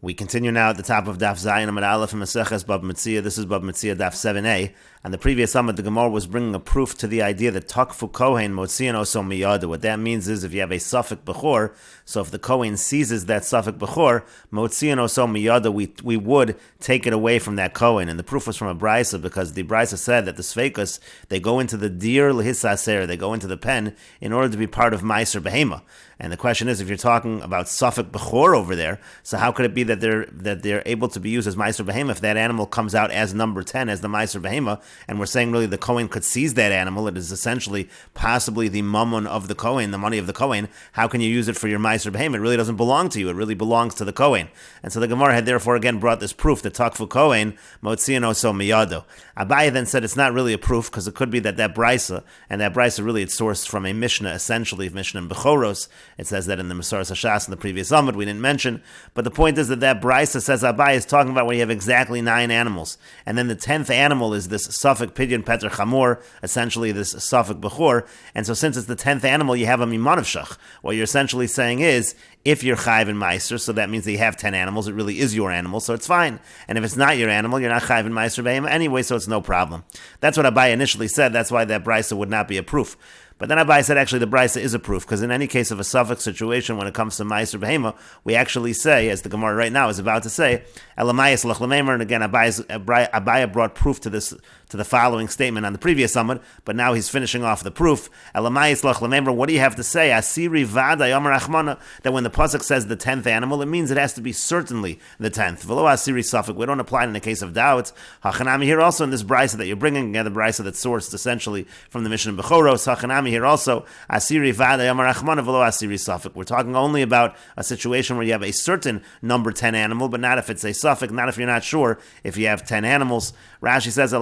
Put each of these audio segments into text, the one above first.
We continue now at the top of Daf Zayin Amud Aleph in Maseches Bab Metzia. This is Bab Metzia Daf 7a. And the previous Amud, the Gemara was bringing a proof to the idea that Takfu Kohen Motzian Oso Miyada. What that means is if you have a Suffolk Bechor, so if the Kohen seizes that Suffolk Bechor, Motzian Oso Miyada, we would take it away from that Kohen. And the proof was from a Brisa, because the Brisa said that the Sveikus, they go into the Dir Lehisaser, they go into the pen in order to be part of Meiser Behema. And the question is, if you're talking about Suffolk Bechor over there, so how could it be that they're able to be used as Meiser Behema if that animal comes out as number 10, as the Meiser Behema, and we're saying really the Kohen could seize that animal, it is essentially possibly the mammon of the Kohen, the money of the Kohen, how can you use it for your Meiser Behema? It really doesn't belong to you, it really belongs to the Kohen. And so the Gemara had therefore again brought this proof that Takfu Kohen, Motzian Oso Miyado. Abaye then said it's not really a proof, because it could be that Brisa, and that Brisa really it's sourced from a Mishnah, essentially Mishnah in Bechoros. It says that in the Masoras Hashas in the previous Amud, we didn't mention. But the point is that Brisa says Abaye is talking about when you have exactly 9 animals. And then the 10th animal is this Suffolk Pidyon Peter Chamor, essentially this Suffolk Bechor. And so since it's the 10th animal, you have a Mimanavshach. What you're essentially saying is, if you're Chayv and Meiser, so that means that you have 10 animals, it really is your animal, so it's fine. And if it's not your animal, you're not Chayv and Meiser Behema anyway, so it's no problem. That's what Abaye initially said, that's why that Brisa would not be a proof. But then Abaye said actually the Brisa is a proof, because in any case of a Suffolk situation, when it comes to Meiser Behema, we actually say, as the Gemara right now is about to say, Elamayas Lach Lamemer, and again Abaye brought proof to this, to the following statement on the previous Amud, but now he's finishing off the proof. Elamayas Lach Lamemer, what do you have to say? Asiri Vada Yomer Achmana, that when the pasuk says the 10th animal, it means it has to be certainly the 10th. Velo Asiri Suffolk, we don't apply it in the case of doubts. Hachanami here also in this Brisa that you're bringing, again the Brisa that's sourced essentially from the Mishnah in Bechoros, Hachanami here also, Asiri Vada Yomer Achmana, Velo Asiri Suffolk. We're talking only about a situation where you have a certain number 10 animal, but not if it's a Suffolk, not if you're not sure if you have 10 animals. Rashi says,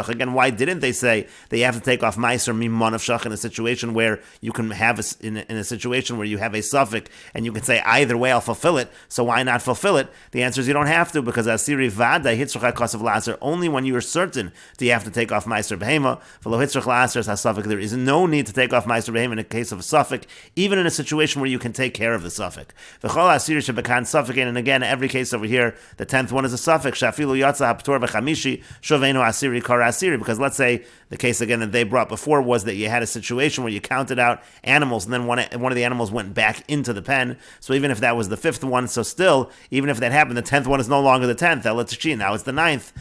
again, why didn't they say that you have to take off Meiser Mimanavshach in a situation where you can have in a situation where you have a Suffolk and you can say either way I'll fulfill it, so why not fulfill it? The answer is you don't have to, because Asiri Vada Hitzrach HaKosav Laser, only when you are certain do you have to take off Meiser Behema. V'lo Hitzrach Laser HaSuffolk, there is no need to take off Meiser Behema in a case of a Suffolk, even in a situation where you can take care of the Suffolk. V'chol Asiri Shebekan Suffolk, and again, every case over here, the 10th one is a Suffolk, Shafilu Yatza HaPtor V'chamishi Shovenu Asiri Kar Asiri, because let's say the case again that they brought before was that you had a situation where you counted out animals and then one of the animals went back into the pen. So even if that was the 5th one, so still, even if that happened, the 10th one is no longer the 10th. Now it's the 9th.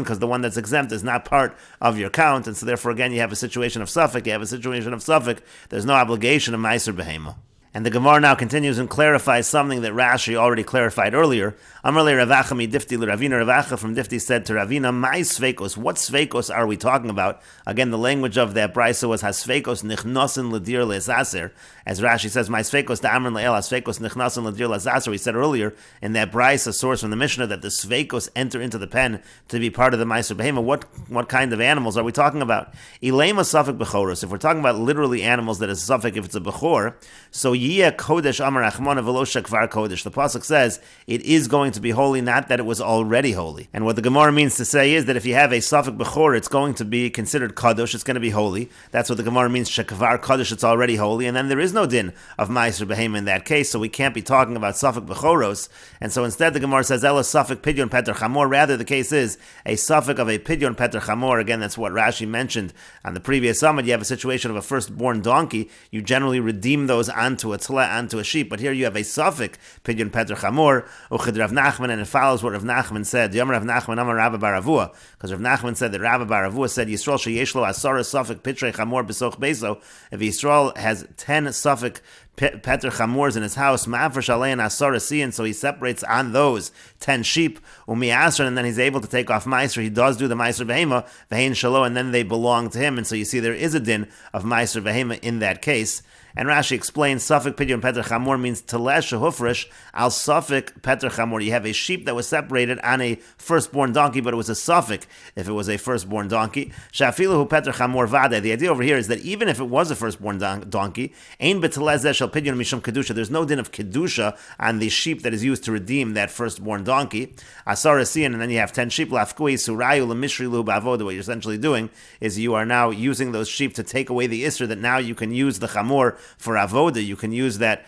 Because the one that's exempt is not part of your count. And so therefore, again, you have a situation of Suffolk. There's no obligation of Meiser Behema. And the Gemara now continues and clarifies something that Rashi already clarified earlier. Amarle Ravacha mi Difti Ravina. Ravacha from Difti said to Ravina, "My sveikos. What sveikos are we talking about?" Again, the language of that brisa was hasveikos nichnosin ledir lezaser. As Rashi says, "My sveikos da amrin le'el hasveikos nichnosin ledir lezaser." We said earlier in that brisa source from the Mishnah that the sveikos enter into the pen to be part of the Meiser Behema. What kind of animals are we talking about? Ilema Suffolk Bechoros. If we're talking about literally animals that is Suffolk, if it's a Bechor, so Yiyah Kodesh Amar Achmana V'lo Shekvar Kodesh. The pasuk says it is going to be holy, not that it was already holy. And what the Gemara means to say is that if you have a Suffolk Bechor, it's going to be considered Kadosh, it's going to be holy. That's what the Gemara means, Shekvar Kodesh, it's already holy. And then there is no din of Meiser Behema in that case, so we can't be talking about Suffolk Bechoros. And so instead the Gemara says, Ela Suffolk Pidyon Peter Chamor. Rather the case is a Suffolk of a Pidyon Peter Chamor. Again, that's what Rashi mentioned on the previous summit. You have a situation of a firstborn donkey, you generally redeem those onto a sheep, but here you have a Suffolk Pidyon Peter Chamor, Uchid Rav Nachman, and it follows what Rav Nachman said. Yom Rav Nachman Amar Rabba Bar Avua, because Rav Nachman said that Rabba Bar Avua said Yisrael sheyeshlo asara Suffolk Pitrei Chamor b'soch beso. If Yisrael has 10 Suffolk Peter Chamors in his house, Ma'afresh Alein Asara Sian, so he separates on those 10 sheep, Umiasran, and then he's able to take off Meiser. He does do the Meiser Behema, Vehein Shalo, and then they belong to him. And so you see there is a din of Meiser Behema in that case. And Rashi explains, Suffolk Pidyon Peter Chamor means Telesh Hufresh al Suffolk Peter Chamor. You have a sheep that was separated on a firstborn donkey, but it was a Suffolk if it was a firstborn donkey. Shafilahu Peter Chamor Vade. The idea over here is that even if it was a firstborn donkey, Ein Betelezeh Shel Pidyon Mishum Kedusha. There's no din of Kedusha on the sheep that is used to redeem that firstborn donkey. Asar Asian, and then you have 10 sheep. Lafkui Surayu Lemishri Lu Bavoda. What you're essentially doing is you are now using those sheep to take away the Isser that now you can use the Chamor for avoda, you can use that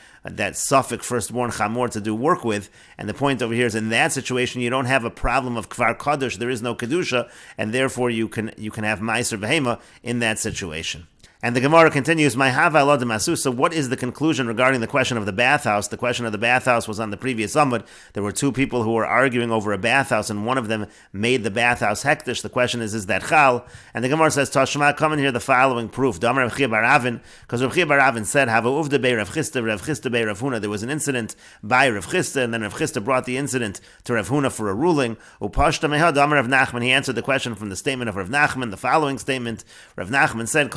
suffix firstborn chamor to do work with. And the point over here is, in that situation, you don't have a problem of kvar kadosh. There is no kedusha, and therefore you can have meiser behema in that situation. And the Gemara continues, "My hava alad masusa." What is the conclusion regarding the question of the bathhouse? The question of the bathhouse was on the previous Amud. There were two people who were arguing over a bathhouse, and one of them made the bathhouse hektish. The question is that chal? And the Gemara says, "Tashma, come and hear the following proof." Damar Rav Chia bar Avin, because Rav Chia bar Avin said, "Hava uvda bei Rav Chisda bei Rav Huna." There was an incident by Rav Chisda, and then Rav Chisda brought the incident to Rav Huna for a ruling. Upashta meha Damar Rav Nachman. He answered the question from the statement of Rav Nachman. The following statement: Rav Nachman said,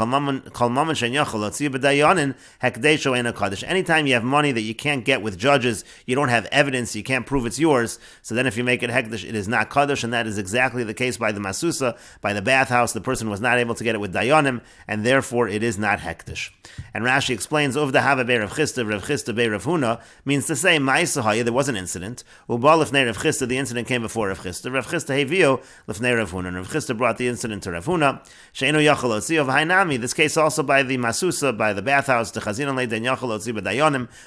anytime you have money that you can't get with judges, you don't have evidence, you can't prove it's yours, so then if you make it hekdesh, it is not kaddish, and that is exactly the case by the masusa, by the bathhouse. The person was not able to get it with dayanim, and therefore it is not hekdesh. And Rashi explains, Uvda hava bei Rav Chisda bei Rav Huna, means to say, Ma'isahaya, there was an incident, Uba lefnei Rav Chisda, the incident came before Rav Chisda hevio lefnei Rav Huna, and Rav Chisda brought the incident to Rav Huna, she'enu yachal otzi of hainami, this case also by the masusa, by the bathhouse,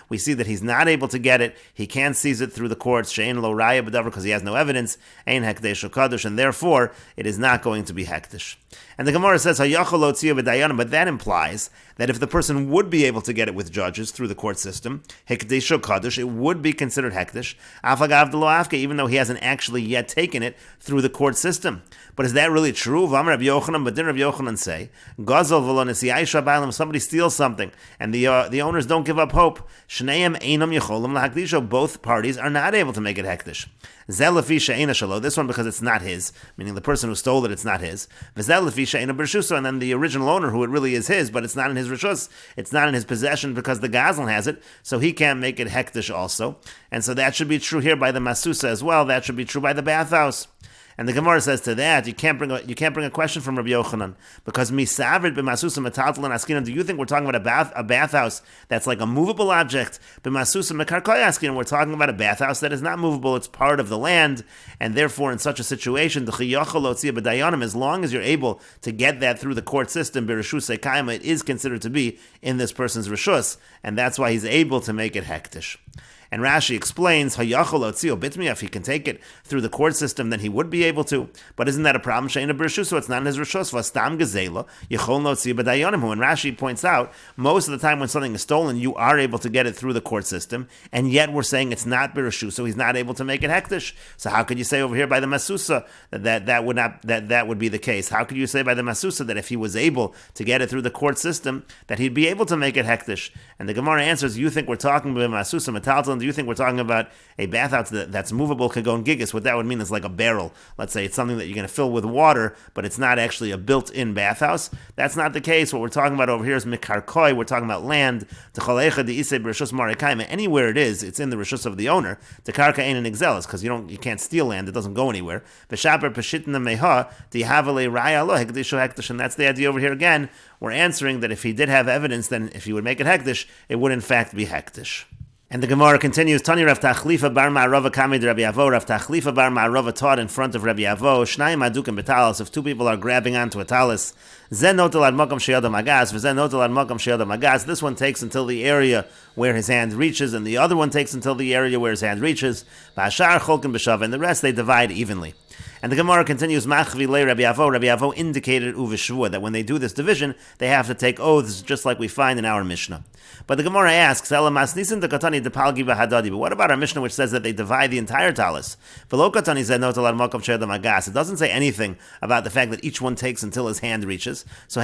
we see that he's not able to get it, he can't seize it through the courts, because he has no evidence, and therefore it is not going to be hektish. And the Gemara says, but that implies that if the person would be able to get it with judges through the court system, it would be considered hektish, even though he hasn't actually yet taken it through the court system. But is that really true? But didn't Rabbi Yochanan say, somebody steals something, and the owners don't give up hope, both parties are not able to make it hektish. This one because it's not his, meaning the person who stole it, it's not his. And then the original owner, who it really is his, but it's not in his rishus, it's not in his possession because the gazlan has it, so he can't make it hektish also. And so that should be true here by the masusa as well. That should be true by the bathhouse. And the Gemara says to that, you can't bring a question from Rabbi Yochanan, because misavid b'masusa metaltal and askinan. Do you think we're talking about a bathhouse that's like a movable object? B'masusa mekarkoy askinan, we're talking about a bathhouse that is not movable; it's part of the land, and therefore, in such a situation, the chiyachol lotzia b'dayanim, as long as you're able to get that through the court system, b'reshus ekayma, it is considered to be in this person's reshus, and that's why he's able to make it hektish. And Rashi explains, if he can take it through the court system, then he would be able to. But isn't that a problem? So it's not in his rishus. And Rashi points out, most of the time when something is stolen, you are able to get it through the court system, and yet we're saying it's not birashus, so he's not able to make it hektish. So how could you say over here by the masusa that would be the case? How could you say by the masusa that if he was able to get it through the court system, that he'd be able to make it hektish? And the Gemara answers, you think we're talking about masusa metaltal? Do you think we're talking about a bathhouse that's movable, kagon gigas? What that would mean is like a barrel. Let's say it's something that you're going to fill with water, but it's not actually a built-in bathhouse. That's not the case. What we're talking about over here is mikarkoi. We're talking about land. Anywhere it is, it's in the rishus of the owner. The karka ain't an exelis, because you can't steal land. It doesn't go anywhere. And that's the idea over here again. We're answering that if he did have evidence, then if he would make it hektish, it would in fact be hektish. And the Gemara continues, Tani Rav Tachlifa bar Ma'arava kamid Rabbi Avo. Rav Tachlifa bar Ma'arava taught in front of Rabbi Avo, Shnayim adukim betalis, if two people are grabbing onto a talis, Zen notel ad makam sheyadam agas, v'zen notel ad makam sheyadam agas. This one takes until the area where his hand reaches, and the other one takes until the area where his hand reaches. V'ashar cholkim b'shav, and the rest they divide evenly. And the Gemara continues, Machvi le Rabbi Avo. Rabbi Avo indicated uveshvua, that when they do this division, they have to take oaths, just like we find in our Mishnah. But the Gemara asks, but what about our Mishnah which says that they divide the entire talis? It doesn't say anything about the fact that each one takes until his hand reaches. So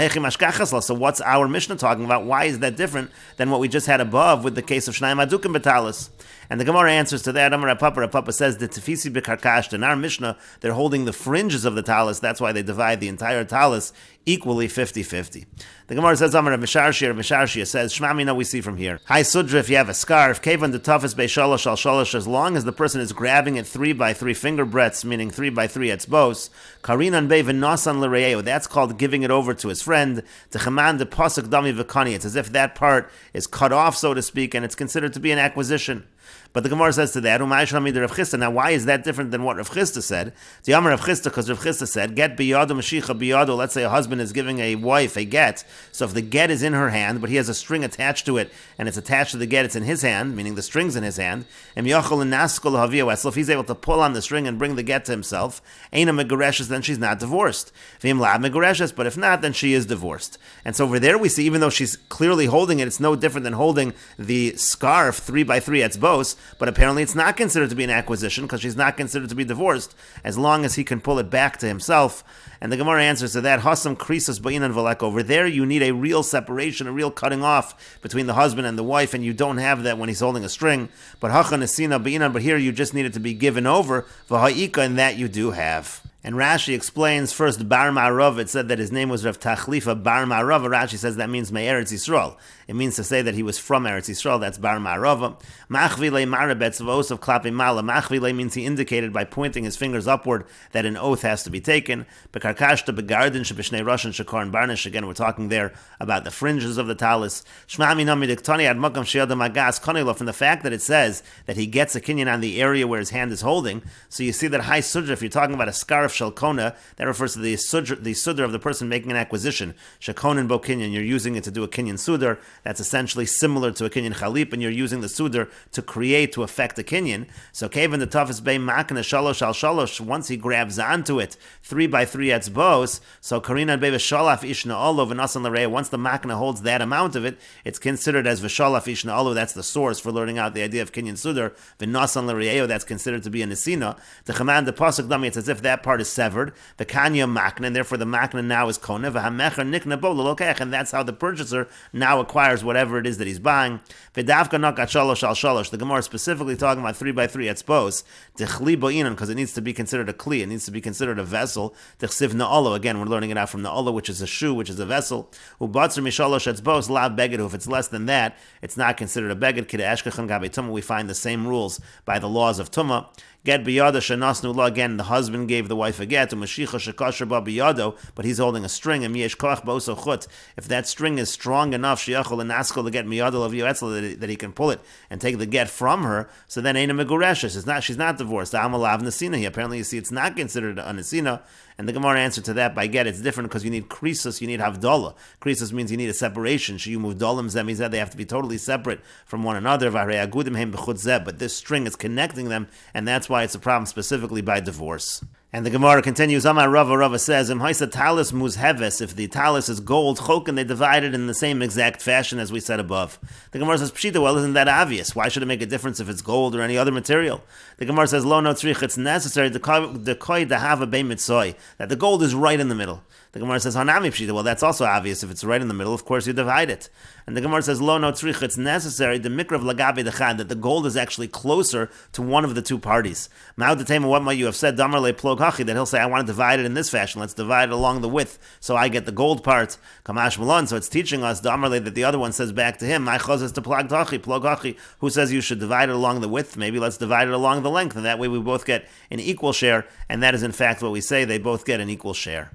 what's our Mishnah talking about? Why is that different than what we just had above with the case of Shnayim Adukim Betalis? And the Gemara answers to that. Amar Papa says that Tefisi B'Karkasht, in our Mishnah, they're holding the fringes of the talis. That's why they divide the entire talis equally 50-50. The Gemara says, Amar Misharshia says, Shmamina we see from here. Hi Sudra, if you have a scarf, Kevan the toughest Bei Shalosh al Shalosh, as long as the person is grabbing it 3 by 3 finger breadths, meaning 3 by 3 etzbos, Karinan Bei V'Nasan L'Re'eo, that's called giving it over to his friend, Techaman de Pasuk Dami V'Kani, it's as if that part is cut off, so to speak, and it's considered to be an acquisition. But the Gemara says to that, now why is that different than what Rav Chisda said? The Amar Rav Chisda, because Rav Chisda said, get biyado mashicha biyado, let's say a husband husband is giving a wife a get, so if the get is in her hand, but he has a string attached to it, and it's attached to the get, it's in his hand, meaning the string's in his hand, and if he's able to pull on the string and bring the get to himself, then she's not divorced. But if not, then she is divorced. And so over there we see, even though she's clearly holding it, it's no different than holding the scarf 3x3 etzbos, but apparently it's not considered to be an acquisition because she's not considered to be divorced as long as he can pull it back to himself. And the Gemara answers to that, Hasam krisus ba'inan v'lek. Over there you need a real separation, a real cutting off between the husband and the wife, and you don't have that when he's holding a string. But hachan esina ba'inan, but here you just need it to be given over, v'ha'ika, and that you do have. And Rashi explains first Bar Ma'arav. It said that his name was Rav Tachlifa Bar Ma'arav. Rashi says that means Me'eretz Yisrael. It means to say that he was from Eretz Yisrael. That's Bar Ma'arav. Machvile Marabetz V'os of Klapi Mala. Machvile means he indicated by pointing his fingers upward that an oath has to be taken. Bekarkashta Begardin Shebishnei Rosh and Shakar and Barnish. Again, we're talking there about the fringes of the talis. Shmami Nami Diktani Ad Makam She'adam Agas Kanilo. From the fact that it says that he gets a kinyan on the area where his hand is holding. So you see that high sudra, if you're talking about a scarf shalkona, that refers to the sudra of the person making an acquisition. Shakonin bo kinyan, you're using it to do a kinyan sudar. That's essentially similar to a kinyan chalip, and you're using the sudar to create, to affect a kinyan. So Kevin the toughest bay makna shalosh al shalosh, once he grabs onto it, 3x3 etzbos, so Karina be v'shalaf ishna olav v'nasan l'reya, once the makna holds that amount of it, it's considered as v'shalaf ishna olav. That's the source for learning out the idea of kinyan sudar. V'nasan l'reya, that's considered to be a nesina. The command, the pasuk dami, it's as if that part is severed. The kanya makna, and therefore the makna now is kona. V'hamecher nikna bo l'lokech, and that's how the purchaser now acquires whatever it is that he's buying. V'davka nakat shalosh al shalosh. The Gemara is specifically talking about 3x3 etzbos. D'chli bo'inan, because it needs to be considered a kli. It needs to be considered a vessel. D'chsiv na'olo. Again, we're learning it out from na'olo, which is a shoe, which is a vessel. U'batzer mishalosh etzbos la beged. If it's less than that, it's not considered a beged. Kida eshkechem gabe tumah. We find the same rules by the laws of tumah. Get biyado shenasnu la. Again, the husband gave the wife a get. Mashicha shekasher ba biyado, but he's holding a string. And yesh koach ba'oso chut. If that string is strong enough, shiachol and naskol to get miyado of yoetzel, that he can pull it and take the get from her. So then ain't a megureshes. She's not divorced. Amalav nesina. Apparently, you see, it's not considered a nesina. And the Gemara answered to that by get. It's different because you need krisus, you need havdalah. Krisus means you need a separation. You move dolim zemizeh. They have to be totally separate from one another. But this string is connecting them, and that's why it's a problem specifically by divorce. And the Gemara continues, Amar Rava says, Im haisa talis muzheves, if the talis is gold, chokin, they divide it in the same exact fashion as we said above. The Gemara says, Pshita, well, isn't that obvious? Why should it make a difference if it's gold or any other material? The Gemara says, Lo no tzrich, it's necessary, the koi dahava bei mitzoi, that the gold is right in the middle. The Gemara says, Hanami Pshita, well, that's also obvious. If it's right in the middle, of course you divide it. And the Gemara says, Lo no tzrich, it's necessary, the mikrav lagabe dechad, that the gold is actually closer to one of the two parties. Ma'od what might you have said, Damar le plog hachi, that he'll say, I want to divide it in this fashion. Let's divide it along the width, so I get the gold part. Kamash malon. So it's teaching us Damar le that the other one says back to him, My chos is to plog hachi. Who says you should divide it along the width? Maybe let's divide it along the length, and that way we both get an equal share. And that is in fact what we say. They both get an equal share.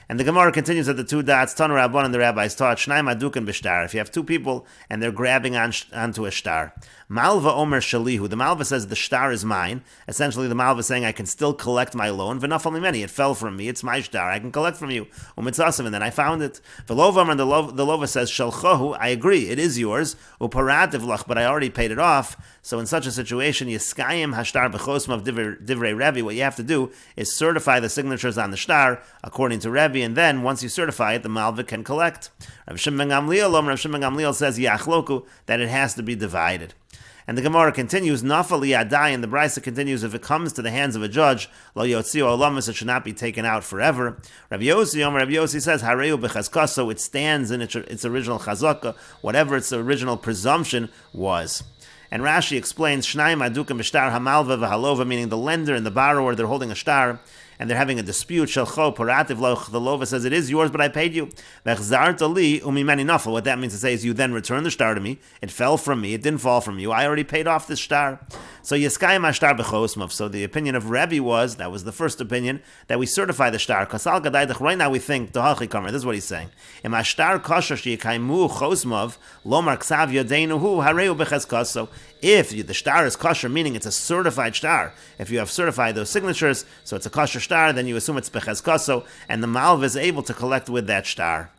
And the Gemara continues at the two dots, Tan Rabban and the rabbis taught, Shnaim Adukin b'shtar. If you have two people and they're grabbing onto a shtar. Malva Omer Shalihu. The Malva says the shtar is mine. Essentially, the Malva is saying I can still collect my loan. V'nafal mimeni. It fell from me. It's my shtar. I can collect from you. Umitzasim, and then I found it. V'lova and the Lova says Shalchohu. I agree. It is yours. Uparativ lach, but I already paid it off. So in such a situation, Yiskayim Hashtar b'chosma of Divrei Rebbe. What you have to do is certify the signatures on the shtar according to Rebbe, and then once you certify it, the Malva can collect. Rav Shimon ben Gamliel says Yachloku, that it has to be divided. And the Gemara continues, Nafali Adai, and the Brisa continues, if it comes to the hands of a judge, Lo Yotzio Olamis, it should not be taken out forever. Rabbi Yossi says, Hareu b'chazkaso, it stands in its original chazaka, whatever its original presumption was. And Rashi explains, Shnaim Adukim b'shtar hamalva v'halova, meaning the lender and the borrower, they're holding a shtar, and they're having a dispute. Shalcho parativ loch. The lova says it is yours, but I paid you. V'chzarta li umimeni nafal. What that means to say is you then return the shtar to me. It fell from me. It didn't fall from you. I already paid off this shtar. So yeskayim ashtar b'chosmav. So the opinion of Rebbe was, that was the first opinion, that we certify the shtar. Kasal gadaydach. Right now we think dohachi kamer. This is what he's saying. Im ashtar kosher sheyikaimu chosmav lomar ksav yadeinu hu hareu b'chazkaso. If the star is kosher, meaning it's a certified star, if you have certified those signatures, so it's a kosher star, then you assume it's bechezkaso, and the malva is able to collect with that star.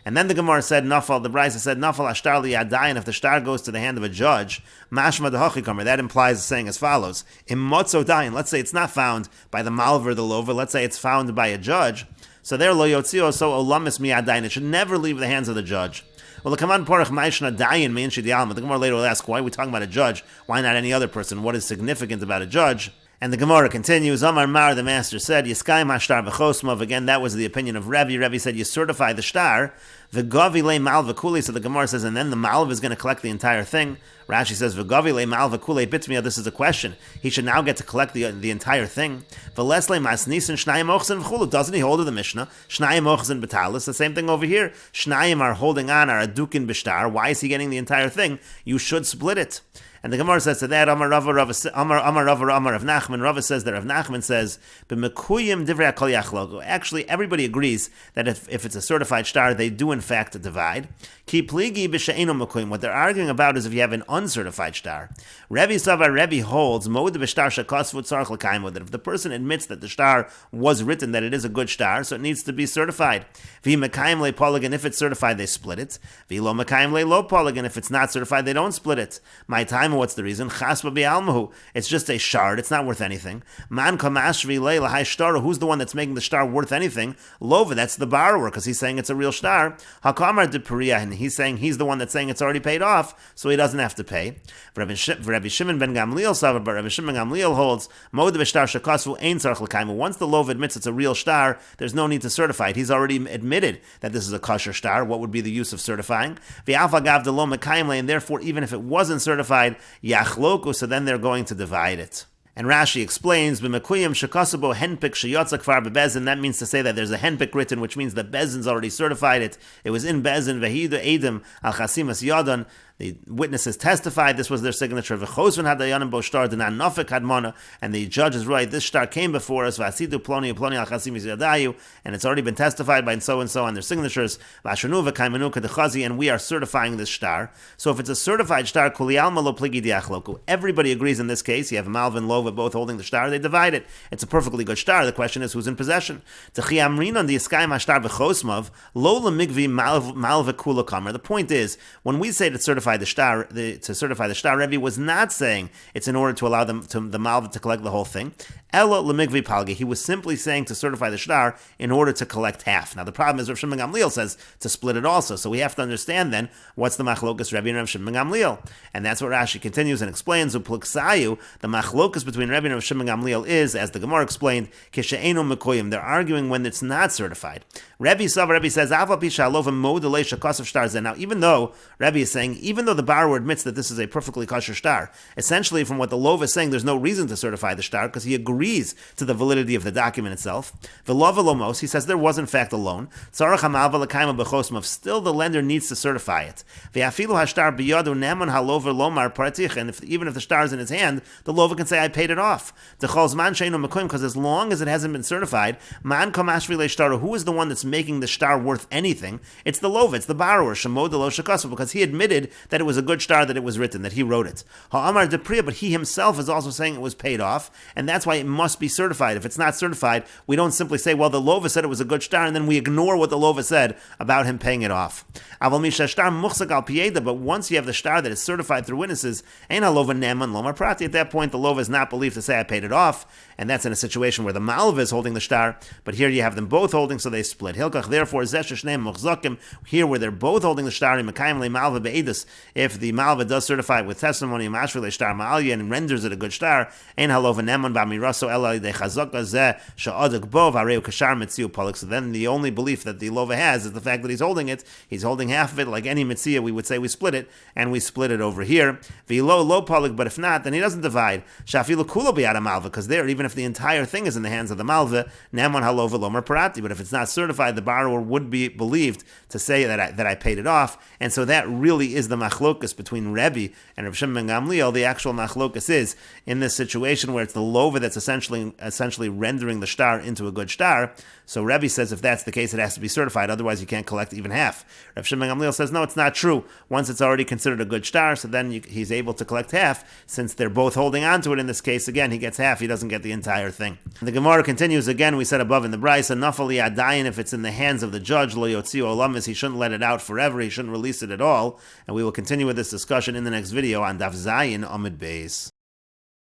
And then the Gemara said, Nafal, the Brisa said, Nafal ashtar liyadayin, if the star goes to the hand of a judge, mashma dehachikamer, that implies saying as follows, imotzo dayin, let's say it's not found by the malva or the lova, let's say it's found by a judge, so there lo yotzio, so olamis miyadayin, it should never leave the hands of the judge. Well, the Kaman Porach Ma'ishna Dayin Mein Shidiyalma. The Gemara later will ask, why are we talking about a judge? Why not any other person? What is significant about a judge? And the Gemara continues, Amar Mar, the master said, Yiskai Mashtar B'chosmov. Again, that was the opinion of Rebbe. Rebbe said, you certify the star. V'gavi le malva kuli. So the Gemara says, and then the malva is going to collect the entire thing. Rashi says, V'gavi le malva kuli bitmiya. This is a question. He should now get to collect the entire thing. V'lesle masnisin shnayim ochzen v'chulu. Doesn't he hold of the Mishnah? Shnayim ochzen b'talis. The same thing over here. Shnayim are holding on, are adukin b'shtar. Why is he getting the entire thing? You should split it. And the Gemara says to that, Amar Rav Nachman. Rav says that Rav Nachman says, "B'mekuyim divrei hakol yachlogu." Actually, everybody agrees that if it's a certified star, they do in fact divide. Ki pligi b'she'eno mekuyim. What they're arguing about is if you have an uncertified star. Rebbe Savar Rebbe holds mod b'shtar shekosvu tzarich l'kaimo, that if the person admits that the star was written, that it is a good star, so it needs to be certified. V'hi mekayim le polygon. If it's certified, they split it. V'hi lo mekayim le lo polygon. If it's not certified, they don't split it. My time. What's the reason? Chasba bi'almahu. It's just a shard. It's not worth anything. Man kamashvi leila hay shtar. Who's the one that's making the star worth anything? Lova. That's the borrower, because he's saying it's a real star. Hakamar de Peria, and he's saying he's the one that's saying it's already paid off, so he doesn't have to pay. Rabbi Shimon ben Gamliel said, but Rabbi Shimon ben Gamliel holds mod b'shtar shekasvu ein tzarich l'kaimu. Once the lova admits it's a real star, there's no need to certify it. He's already admitted that this is a kosher star. What would be the use of certifying? V'alfa gav de lo mekayim le, and therefore, even if it wasn't certified, yachloku, so then they're going to divide it. And Rashi explains, b'mekuyim shekasabo henpik sheyotza kvar bebezin. That means to say that there's a henpik written, which means the bezin's already certified it. It was in bezin vehidu edim al chasimas yadon. The witnesses testified this was their signature. V'chosvin hadayanim bo shtar denan nafik hadmona, and the judge is right. This star came before us. V'asidu ploni ploni al chasimis yadayu, and it's already been testified by so and so on their signatures. V'ashanu v'kaimanu kadechazi, and we are certifying this star. So if it's a certified star, kuli alma lo pligi diachloku. Everybody agrees in this case. You have Malvin Lova both holding the star. They divide it. It's a perfectly good star. The question is who's in possession. Techi amrin on the iskay mashtar v'chosmav lo lemigvi malva kula kamer. The point is, when we say to certify the star, Rebbe was not saying it's in order to allow them to the malva to collect the whole thing. Elo lemigvi palgi. He was simply saying to certify the star in order to collect half. Now the problem is Rav Shimon ben Gamliel says to split it also. So we have to understand then what's the machlokas Rebbe and Rav Shimon ben Gamliel, and that's what Rashi continues and explains. Upluksayu, the machlokas between Rebbe and Rav Shimon ben Gamliel is, as the Gemara explained, kishe'enu mekoyim. They're arguing when it's not certified. Rebbe says, now even though Rebbe is saying, even though the borrower admits that this is a perfectly kosher star, essentially from what the Lova is saying, there's no reason to certify the star because he agrees to the validity of the document itself. The Lova Lomos, he says there was in fact a loan. Still the lender needs to certify it. And even if the star is in his hand, the Lova can say, I paid it off. Because as long as it hasn't been certified, who is the one that's making the star worth anything? It's the Lova, it's the borrower, because he admitted that it was a good star, that it was written, that he wrote it. But he himself is also saying it was paid off, and that's why it must be certified. If it's not certified, we don't simply say, well, the Lova said it was a good star, and then we ignore what the Lova said about him paying it off. But once you have the star that is certified through witnesses, at that point the Lova is not believed to say I paid it off, and that's in a situation where the Malva is holding the star, but here you have them both holding, so they split. Hilkach, therefore, here where they're both holding the star, if the Malva does certify it with testimony and renders it a good star, so then the only belief that the Lova has is the fact that he's holding it. He's holding half of it, like any Mitzia, we would say we split it, and we split it over here. But if not, then he doesn't divide. Because there, even if the entire thing is in the hands of the Malva, but if it's not certified, the borrower would be believed to say that I paid it off, and so that really is the machlokas between Rebbe and Rav Shimon ben Gamliel. The actual machlokas is in this situation where it's the lova that's essentially rendering the shtar into a good shtar. So Rebbe says if that's the case, it has to be certified. Otherwise, you can't collect even half. Rav Shimon ben Gamliel says no, it's not true. Once it's already considered a good shtar, so then he's able to collect half. Since they're both holding on to it in this case, again, he gets half. He doesn't get the entire thing. And the Gemara continues again. We said above in the Brisa, nafali adayin, if it's in the hands of the judge, lo yotziu olamis, he shouldn't let it out forever. He shouldn't release it at all. And we will continue with this discussion in the next video on Daf Zayin Amud Beis.